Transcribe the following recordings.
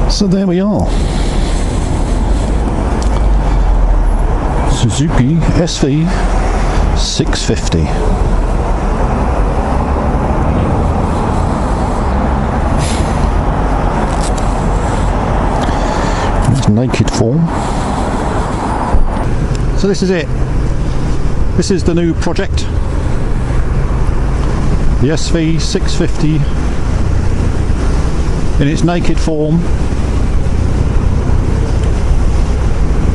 So there we are. Suzuki SV650. It's naked form. So this is it. This is the new project. The SV650 in its naked form.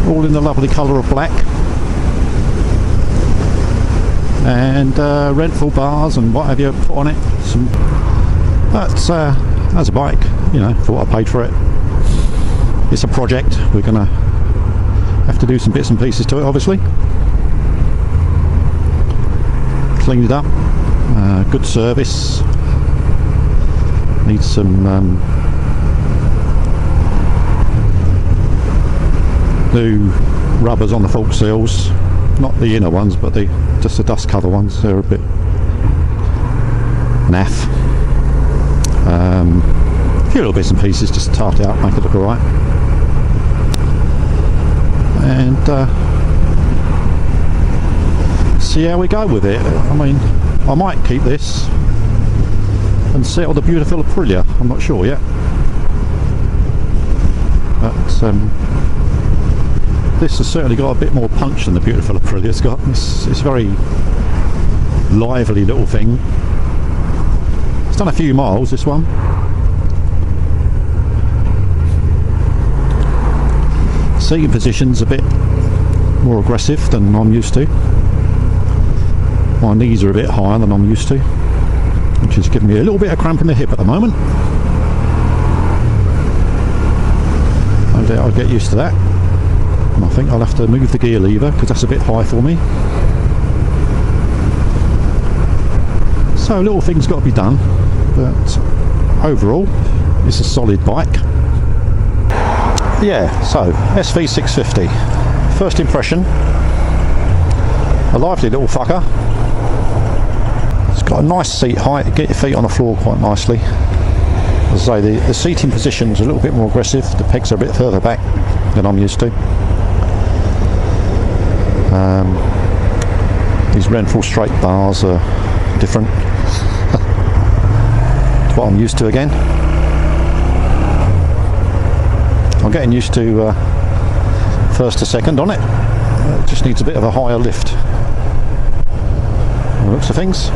All in the lovely colour of black. And rental bars and what have you put on it. But as a bike, you know, for what I paid for it. It's a project. We're going to have to do some bits and pieces to it, obviously. Cleaned it up. Good service. Needs some new rubbers on the fork seals. Not the inner ones, but just the dust cover ones. They're a bit naff. A few little bits and pieces just to tart it out, make it look alright. And see how we go with it. I mean, I might keep this and settle the beautiful Aprilia. I'm not sure yet. But this has certainly got a bit more punch than the beautiful Aprilia. It's got it's very lively little thing. It's done a few miles, this one. Seating position's a bit more aggressive than I'm used to. My knees are a bit higher than I'm used to, which is giving me a little bit of cramp in the hip at the moment. No doubt I'll get used to that. And I think I'll have to move the gear lever because that's a bit high for me. So little things got to be done, but overall it's a solid bike. Yeah, so SV650. First impression, a lively little fucker. It's got a nice seat height, get your feet on the floor quite nicely. As I say, the seating position's a little bit more aggressive, the pegs are a bit further back than I'm used to. These Renthal straight bars are different to what I'm used to again. I'm getting used to first to second on it. It just needs a bit of a higher lift. By the looks of things.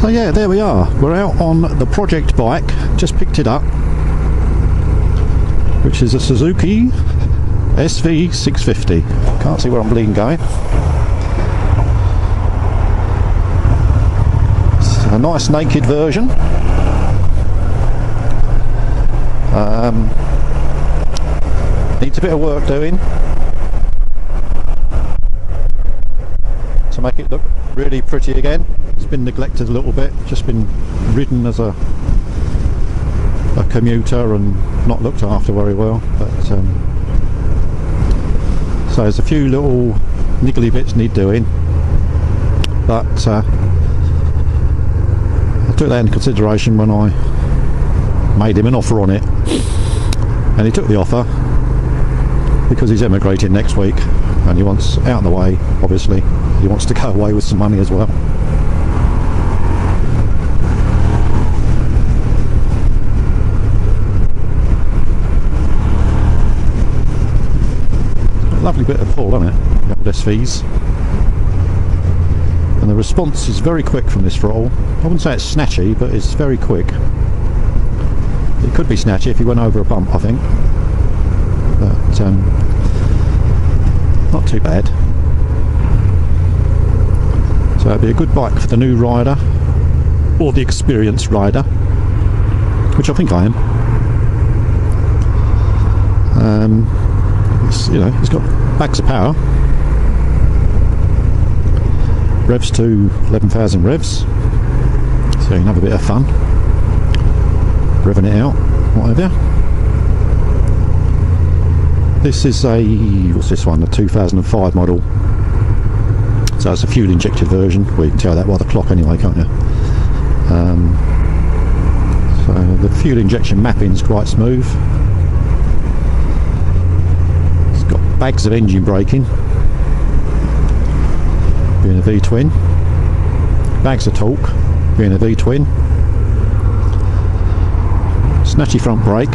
So yeah, there we are. We're out on the project bike. Just picked it up, which is a Suzuki SV650. Can't see where I'm bleeding going. It's a nice naked version. Needs a bit of work doing to make it look really pretty again. It's been neglected a little bit, just been ridden as a commuter and not looked after very well. But so there's a few little niggly bits need doing, but I took that into consideration when I made him an offer on it, and he took the offer because he's emigrating next week and he wants out of the way. Obviously he wants to go away with some money as well. Lovely bit of pull, isn't it? The old SVs. And the response is very quick from this throttle. I wouldn't say it's snatchy, but it's very quick. It could be snatchy if you went over a bump, I think. But not too bad. So it'd be a good bike for the new rider, or the experienced rider, which I think I am. You know, it's got bags of power, revs to 11,000 revs, so you can have a bit of fun revving it out, whatever. This is a, what's this one, a 2005 model, so it's a fuel injected version. Well, you can tell that by the clock anyway, can't you? Fuel injection mapping's quite smooth. It's got bags of engine braking, being a V-twin. Bags of torque, being a V-twin. Snatchy front brake.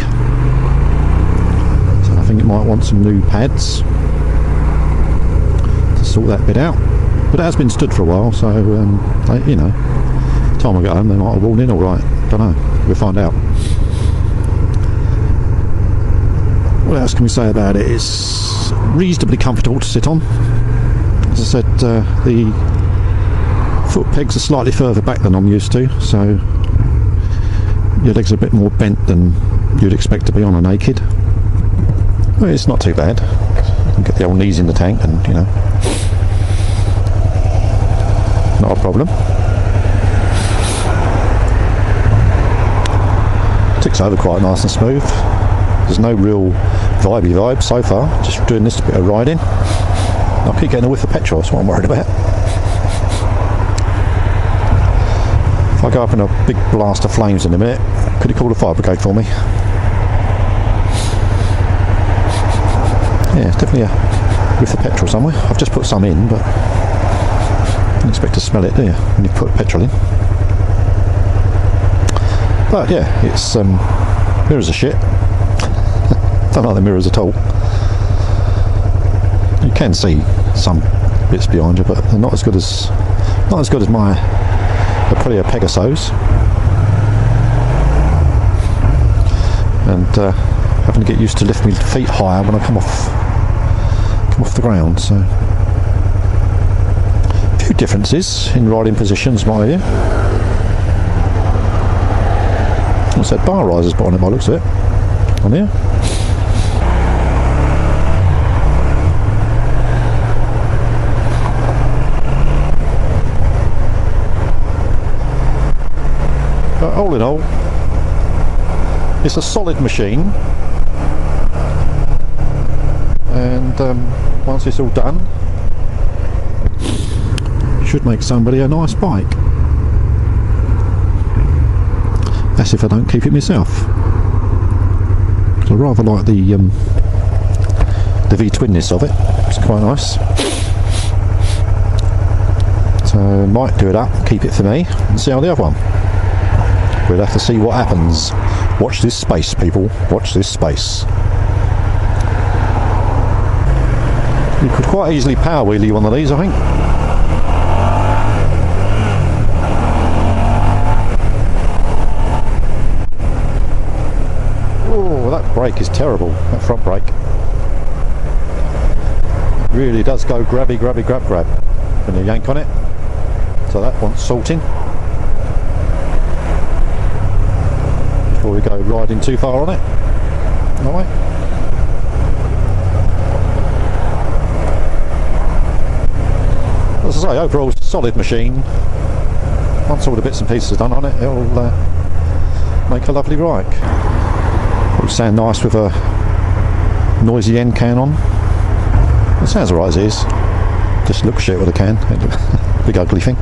So I think it might want some new pads to sort that bit out. But it has been stood for a while, so you know, time I get home they might have worn in all right. Don't know. We'll find out. What else can we say about it? It's reasonably comfortable to sit on. As I said, the foot pegs are slightly further back than I'm used to, so your legs are a bit more bent than you'd expect to be on a naked. Well, it's not too bad. You can get the old knees in the tank and, you know, not a problem. Ticks over quite nice and smooth. There's no real vibey vibe so far, just doing this bit of riding. I'll keep getting a whiff of petrol, that's what I'm worried about. If I go up in a big blast of flames in a minute, could you call the fire brigade for me? Yeah, it's definitely a whiff of petrol somewhere. I've just put some in, but you don't expect to smell it, do you, when you put petrol in? But yeah, it's mirrors are shit. Don't like the mirrors at all. You can see some bits behind you, but they're not as good as my Aprilia Pegasus. And having to get used to lifting my feet higher when I come off the ground. So a few differences in riding positions, my view. What's that bar riser's put on it by the looks of it? On here. But all in all, it's a solid machine, and once it's all done, it should make somebody a nice bike. That's if I don't keep it myself. I rather like the V-twinness of it. It's quite nice. So might do it up, keep it for me, and see how the other one. We'll have to see what happens. Watch this space, people. Watch this space. You could quite easily power wheelie one of these, I think. Oh, that brake is terrible. That front brake. It really does go grabby, grabby, grab, grab when you yank on it. So that wants salting. Before we go riding too far on it. Alright. As I say, overall solid machine. Once all the bits and pieces are done on it, it'll make a lovely bike. It'll sound nice with a noisy end can on. It sounds alright as it is. Just looks shit with a can. Big ugly thing.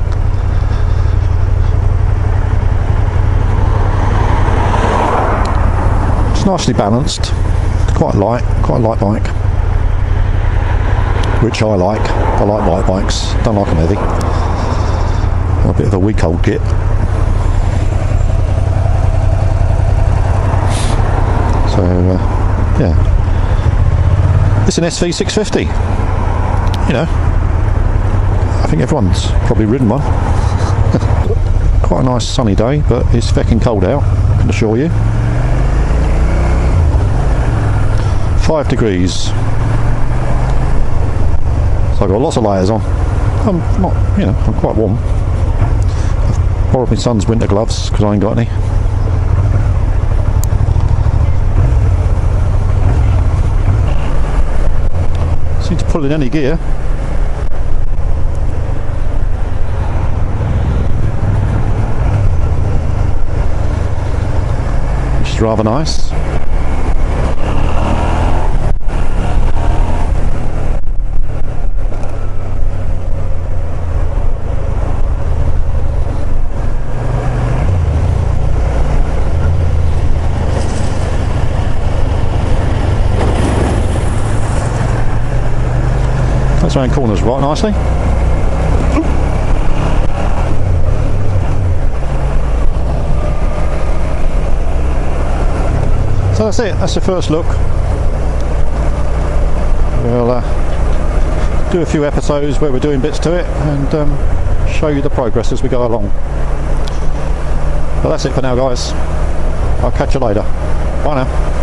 It's nicely balanced. Quite light bike. Which I like. I like light bikes. Don't like them heavy. I'm a bit of a weak old git. So yeah, it's an SV650. You know, I think everyone's probably ridden one. Quite a nice sunny day, but it's fecking cold out, I can assure you. 5 degrees. So I've got lots of layers on. I'm not, you know, I'm quite warm. I've borrowed my son's winter gloves because I ain't got any. Seem to pull in any gear. Which is rather nice. That's around corners right nicely. So that's it, that's the first look. We'll do a few episodes where we're doing bits to it and show you the progress as we go along. But that's it for now, guys. I'll catch you later. Bye now.